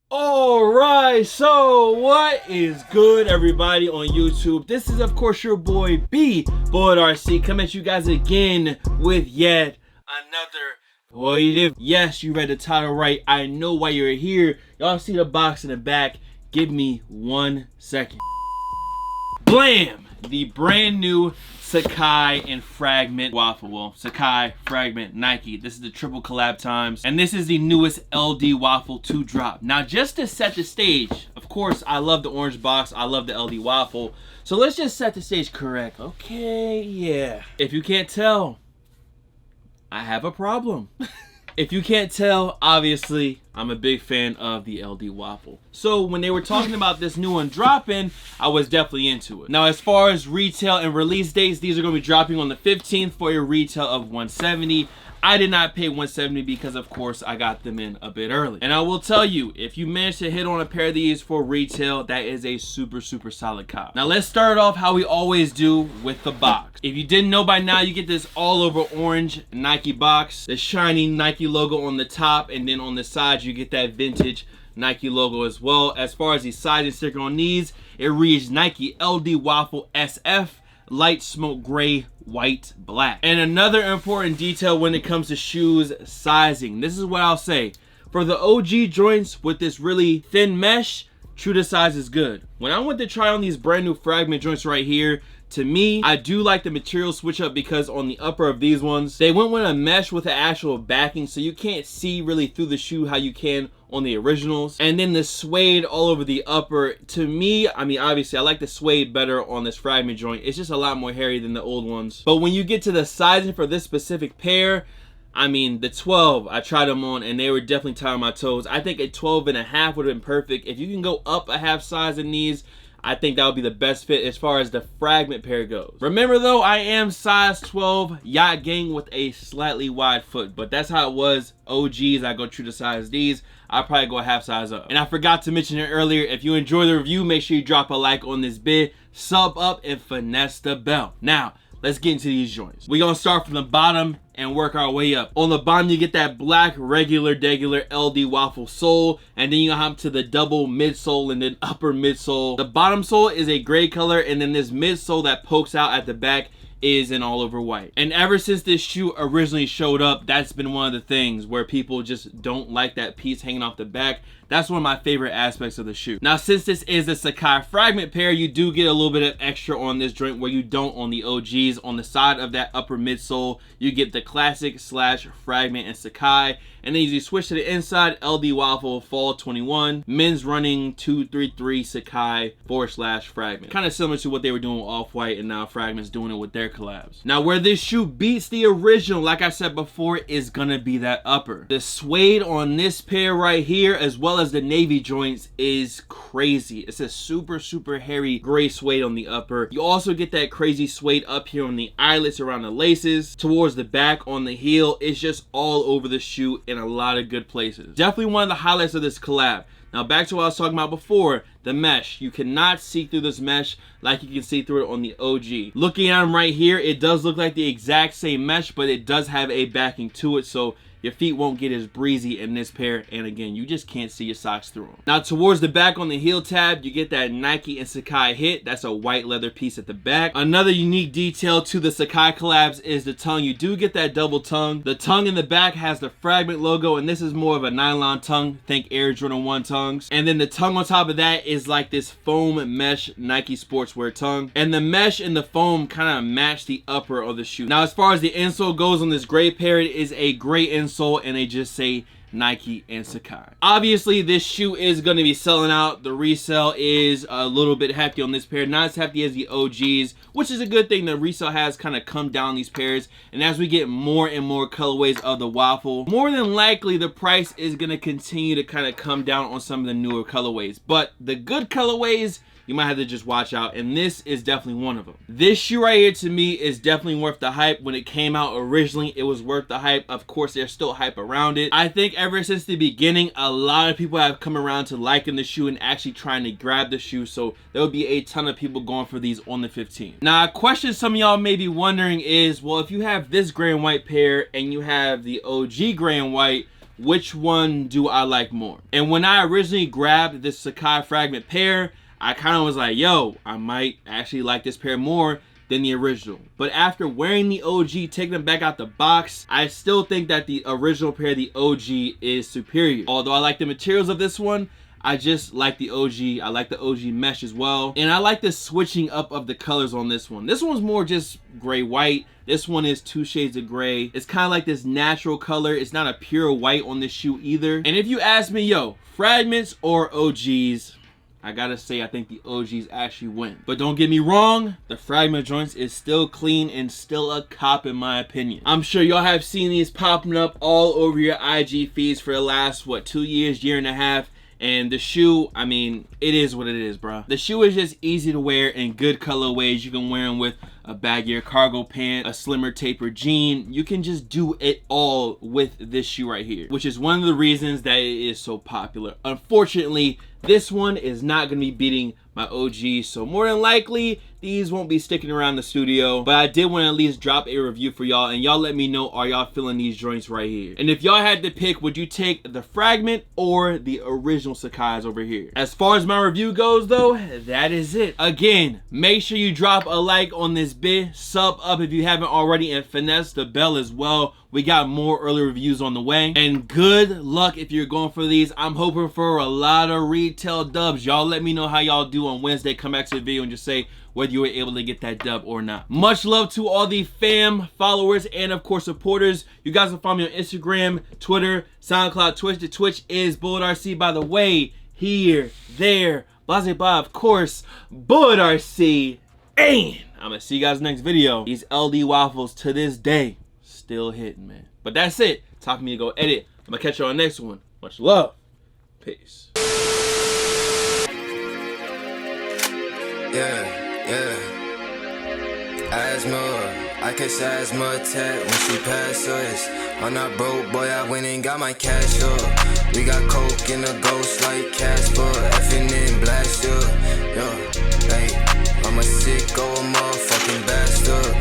Alright, so what is good, everybody on YouTube? This is, of course, your boy B Boyd RC coming at you guys again with yet another What You Did. Yes, you read the title right. I know why you're here. Y'all see the box in the back. Give me 1 second. Blam! The brand new Sacai and Fragment waffle. Well, Sacai, Fragment, Nike. This is the triple collab times. And this is the newest LD waffle to drop. Now, just to set the stage, of course, I love the orange box. I love the LD waffle. So let's just set the stage correct. Okay, yeah. If you can't tell, I have a problem. If you can't tell, obviously, I'm a big fan of the LD waffle. So when they were talking about this new one dropping, I was definitely into it. Now, as far as retail and release dates, these are going to be dropping on the 15th for a retail of $170. I did not pay $170 because, of course, I got them in a bit early. And I will tell you, if you manage to hit on a pair of these for retail, that is a super solid cop. Now, let's start off how we always do with the box. If you didn't know by now, you get this all over orange Nike box, the shiny Nike logo on the top, and then on the sides, you get that vintage Nike logo as well. As far as the sizing sticker on these, it reads Nike LD Waffle SF, light smoke gray, white, black. And another important detail when it comes to shoes sizing, this is what I'll say. For the OG joints with this really thin mesh, true to size is good. When I went to try on these brand new Fragment joints right here, to me, I do like the material switch up because on the upper of these ones, they went with a mesh with an actual backing, so you can't see really through the shoe how you can on the originals. And then the suede all over the upper, to me, I mean, obviously I like the suede better on this Fragment joint. It's just a lot more hairy than the old ones. But when you get to the sizing for this specific pair, I mean, the 12, I tried them on and they were definitely tight on my toes. I think a 12.5 would have been perfect. If you can go up a half size in these, I think that would be the best fit as far as the Fragment pair goes. Remember though, I am size 12 yacht gang with a slightly wide foot, but that's how it was. OGs, I go true to size these. I'll probably go a half size up. And I forgot to mention it earlier, if you enjoy the review, make sure you drop a like on this vid, sub up, and finesse the bell. Now, let's get into these joints. We're gonna start from the bottom and work our way up. On the bottom, you get that black regular LD waffle sole, and then you hop to the double midsole and then upper midsole. The bottom sole is a gray color, and then this midsole that pokes out at the back is in all over white. And ever since this shoe originally showed up, that's been one of the things where people just don't like that piece hanging off the back. That's one of my favorite aspects of the shoe. Now, since this is the Sacai Fragment pair, you do get a little bit of extra on this joint where you don't on the OGs. On the side of that upper midsole, you get the classic slash Fragment and Sacai. And then as you switch to the inside, LD Waffle Fall 21, men's running 233 Sacai / Fragment. Kind of similar to what they were doing with Off-White, and now Fragment's doing it with their collabs. Now, where this shoe beats the original, like I said before, is gonna be that upper. The suede on this pair right here, as well as the navy joints, is crazy. It's a super hairy gray suede on the upper. You also get that crazy suede up here on the eyelets around the laces. Towards the back on the heel, it's just all over the shoe in a lot of good places. Definitely one of the highlights of this collab. Now back to what I was talking about before, the mesh. You cannot see through this mesh like you can see through it on the OG. Looking at them right here, it does look like the exact same mesh, but it does have a backing to it, so your feet won't get as breezy in this pair, and again, you just can't see your socks through them. Now, towards the back on the heel tab, you get that Nike and Sacai hit. That's a white leather piece at the back. Another unique detail to the Sacai collabs is the tongue. You do get that double tongue. The tongue in the back has the Fragment logo, and this is more of a nylon tongue. Think Air Jordan 1 tongues. And then the tongue on top of that is like this foam mesh Nike sportswear tongue. And the mesh and the foam kind of match the upper of the shoe. Now, as far as the insole goes on this gray pair, it is a gray insole, and they just say Nike and Sacai. Obviously, this shoe is going to be selling out. The resale is a little bit hefty on this pair. Not as hefty as the OGs, which is a good thing. The resale has kind of come down these pairs. And as we get more and more colorways of the waffle, more than likely the price is going to continue to kind of come down on some of the newer colorways. But the good colorways, you might have to just watch out, and this is definitely one of them. This shoe right here, to me, is definitely worth the hype. When it came out originally, it was worth the hype. Of course, there's still hype around it. I think ever since the beginning, a lot of people have come around to liking the shoe and actually trying to grab the shoe, so there will be a ton of people going for these on the 15th. Now, a question some of y'all may be wondering is, well, if you have this gray and white pair and you have the OG gray and white, which one do I like more? And when I originally grabbed this Sacai Fragment pair, I kind of was like, yo, I might actually like this pair more than the original. But after wearing the OG, taking them back out the box, I still think that the original pair, the OG, is superior. Although I like the materials of this one, I just like the OG. I like the OG mesh as well. And I like the switching up of the colors on this one. This one's more just gray white. This one is 2 shades of gray. It's kind of like this natural color. It's not a pure white on this shoe either. And if you ask me, yo, Fragments or OGs, I gotta say, I think the OGs actually win. But don't get me wrong, the Fragment joints is still clean and still a cop in my opinion. I'm sure y'all have seen these popping up all over your IG feeds for the last, what, 2 years, year and a half. And the shoe, I mean, it is what it is, bro. The shoe is just easy to wear in good colorways. You can wear them with a baggier cargo pant, a slimmer tapered jean. You can just do it all with this shoe right here, which is one of the reasons that it is so popular. Unfortunately, this one is not going to be beating my OG, so more than likely these won't be sticking around the studio. But I did want to at least drop a review for y'all, and y'all let me know, are y'all feeling these joints right here? And if y'all had to pick, would you take the Fragment or the original Sacai's over here? As far as my review goes though, that is it. Again, make sure you drop a like on this vid, sub up if you haven't already, and finesse the bell as well. We got more early reviews on the way. And good luck if you're going for these. I'm hoping for a lot of retail dubs. Y'all let me know how y'all do on Wednesday. Come back to the video and just say whether you were able to get that dub or not. Much love to all the fam, followers, and of course supporters. You guys can follow me on Instagram, Twitter, SoundCloud, Twitch. The Twitch is BulletRC, by the way. Here, there, blase blah, of course, BulletRC. And I'm gonna see you guys next video. These LD waffles to this day still hitting, man. But that's it. Time for me to go edit. I'm gonna catch you on the next one. Much love. Peace. Yeah. Asthma, I catch asthma attack when she pass us. I'm not broke, boy, I went and got my cash up. We got coke in the ghost like Casper, effing in blast up. Yo, hey, I'm a sicko, a motherfucking bastard.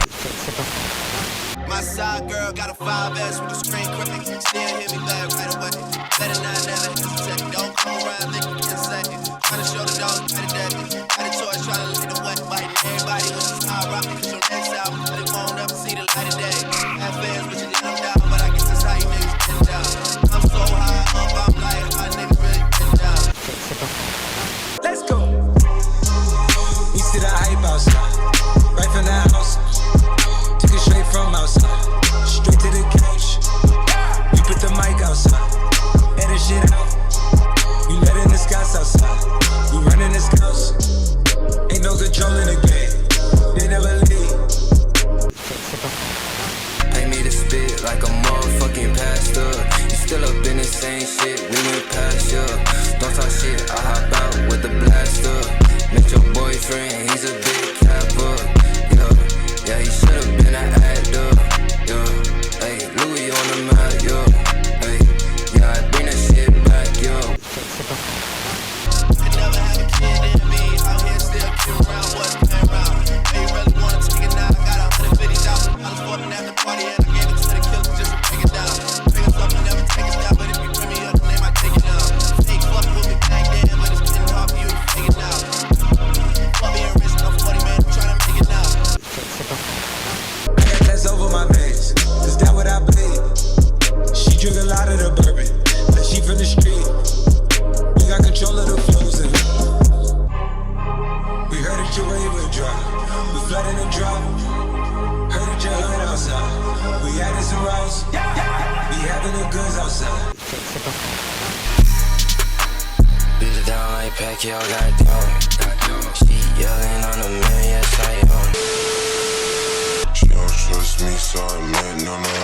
My side girl got a 5S with the screen crack. Still hit me back right away. Better not never hesitate. Don't come around thinking it's insane. Tryna show the dog better than me. Got a toy tryna lead the way. Biting everybody with this high rock. Cause your next album, but it won't ever see the light of day. Have fans, but you did them down. But I guess that's how you niggas get down. I'm so high up, I'm like, my niggas really get down. Let's go. You see the hype outside. Right from the house. Took it straight from outside, straight to the couch. We put the mic outside, edit shit out. We letting the scouts outside, we running the scouts. Ain't no control in the game, they never leave. Pay me to spit like a motherfucking pastor. You still up in the same shit, we went past ya. Don't talk shit, I hop out with the blaster. Met your boyfriend, he's a big capper. Yeah, he should've been an actor, yeah. Hey, Louis on the map, yo. Hey, yeah, I bring that shit back, yo. Could never have a kid in me. Out here still kidding around, wasn't playing around. Hey, you really wanna take it now? I got $150,000 for it at the party, and I gave it to the killers just to break it down. Bring us up and never take it down, but if you bring me up, they might take it down. Fake fucking with me back then, but it's getting hard for you to take it now. Fuck me and risk, I'm 40, man, I'm trying to make it now. That's over my veins, is that what I believe? She drink a lot of the bourbon, like she from the street. We got control of the flows in it. We heard that your wave would drop, we flooded and drop. Heard that your hood outside, we added some routes. We having the goods outside. Beat it down like Pacquiao, goddamn. She yelling on the man, yes I am. She don't trust me, so I'm letting on her